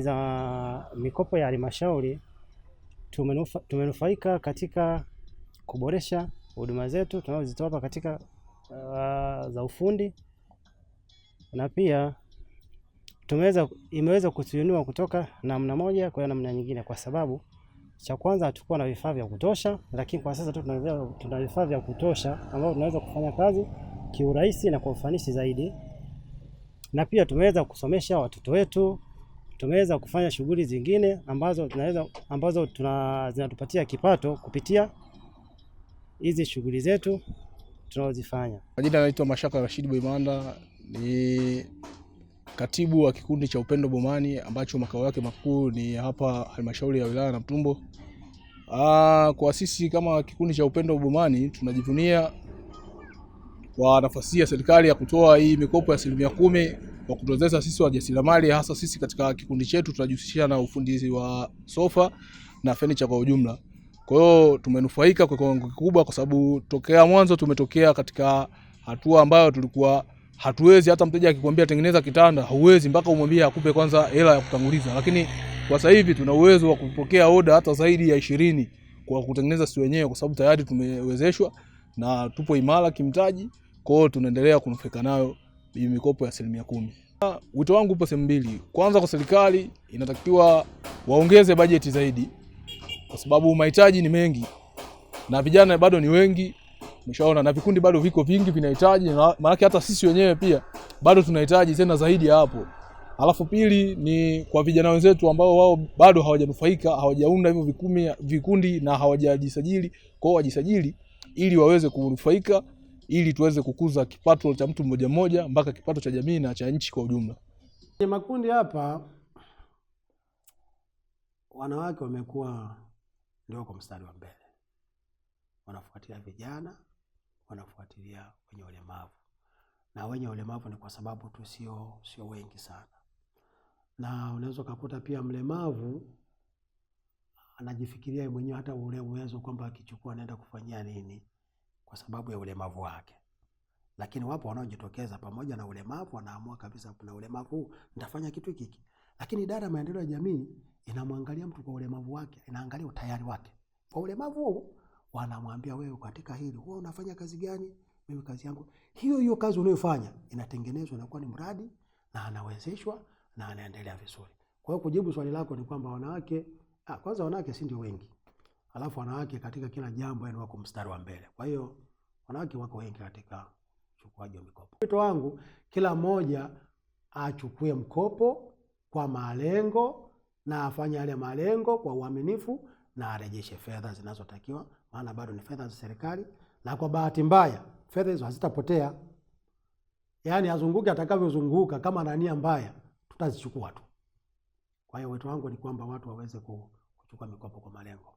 za mikopo ya halmashauri tumenufaika katika kuboresha huduma zetu tunazozitoa hapa katika za ufundi, na pia imeweza kutuinua kutoka namna moja kwa namna nyingine, kwa sababu cha kwanza hatukuwa na vifaa vya kutosha, lakini kwa sasa tuna vifaa vya kutosha ambavyo tunaweza kufanya kazi kiurahisi na kwa ufanisi zaidi, na pia tumeweza kusomesha watoto wetu, tumeweza kufanya shughuli zingine ambazo zinatupatia kipato kupitia hizi shughuli zetu tunazozifanya. Majina naitwa Mashaka Rashid Boimanda, ni katibu wa kikundi cha Upendo Bomani ambacho makao yake makuu ni hapa halmashauri ya wilaya Namtumbo. Kwa sisi kama kikundi cha Upendo Bomani tunajivunia kwa nafasi ya serikali ya kutoa hii mikopo ya 10% kwa kutuwezesha sisi wajasiriamali, hasa sisi katika kikundi chetu tunajihusisha na ufundi wa sofa na furniture kwa ujumla. Kwa hiyo tumenufaika kwa kiwango kikubwa, kwa sababu tokea mwanzo tumetokea katika hatua ambayo tulikuwa hatuwezi, hata mteja akikwambia tengeneza kitanda hauwezi mpaka umwambie akupe kwanza hela ya kutanguliza. Lakini kwa sasa hivi tuna uwezo wa kupokea oda hata zaidi ya 20 kwa kutengeneza sisi wenyewe, kwa sababu tayari tumewezeshwa na tupo imara kimtaji. Kwa hiyo tunaendelea kunufaika nayo hii mikopo ya 10%. Wito wangu upo sehemu mbili. Kwanza, kwa serikali inatakiwa waongeze bajeti zaidi, kwa sababu mahitaji ni mengi na vijana bado ni wengi, umeshaona, na vikundi bado viko vingi vinahitaji, maana hata sisi wenyewe pia bado tunahitaji tena zaidi ya hapo. Alafu pili ni kwa vijana wenzetu ambao wao bado hawajanufaika, hawajaunda hivyo vikundi na hawajajisajili. Kwa hiyo wajisajili ili waweze kunufaika, ili tuweze kukuza kipato cha mtu mmoja mmoja mpaka kipato cha jamii na cha nchi kwa ujumla. Kwenye makundi hapa wanawake wamekuwa ndio kwa mstari wa mbele. Wanafuatilia vijana, wanafuatilia wenye ulemavu. Na wenye ulemavu ni kwa sababu tu sio wengi sana. Na unaweza kukuta pia mlemavu anajifikiria mwenyewe hata ule uwezo kwamba akichukua anaenda kufanyia nini kwa sababu ya ulemavu wake. Lakini wapo wanaojitokeza pamoja na ulemavu, wanaamua kabisa kuna ulemavu nitafanya kitu hiki. Lakini idara ya maendeleo ya jamii inamwangalia mtu kwa ulemavu wake, inaangalia utayari wake. Kwa ulemavu huo wanamwambia wewe katika hili, wewe unafanya kazi gani? Mimi kazi yangu hiyo kazi unayofanya inatengenezwa na kuwa ni mradi na anawezeshwa na anaendelea vizuri. Kwa hiyo kujibu swali lako ni kwamba wanawake kwanza wanawake si ndio wengi. Alafu wanawake katika kila jambo yani wako mstari wa mbele. Kwa hiyo wanawake wako wengi katika uchukuaji wa mikopo. Wito wangu kila mmoja achukue mkopo kwa malengo na afanye yale malengo kwa uaminifu na arejeshe fedha zinazotakiwa, maana bado ni fedha za serikali, na kwa bahati mbaya fedha hizo hazitapotea. Yaani azunguke atakavyozunguka, kama ana nia mbaya tutazichukua tu. Kwa hiyo wito wangu ni kwamba watu waweze kuchukua mikopo kwa malengo.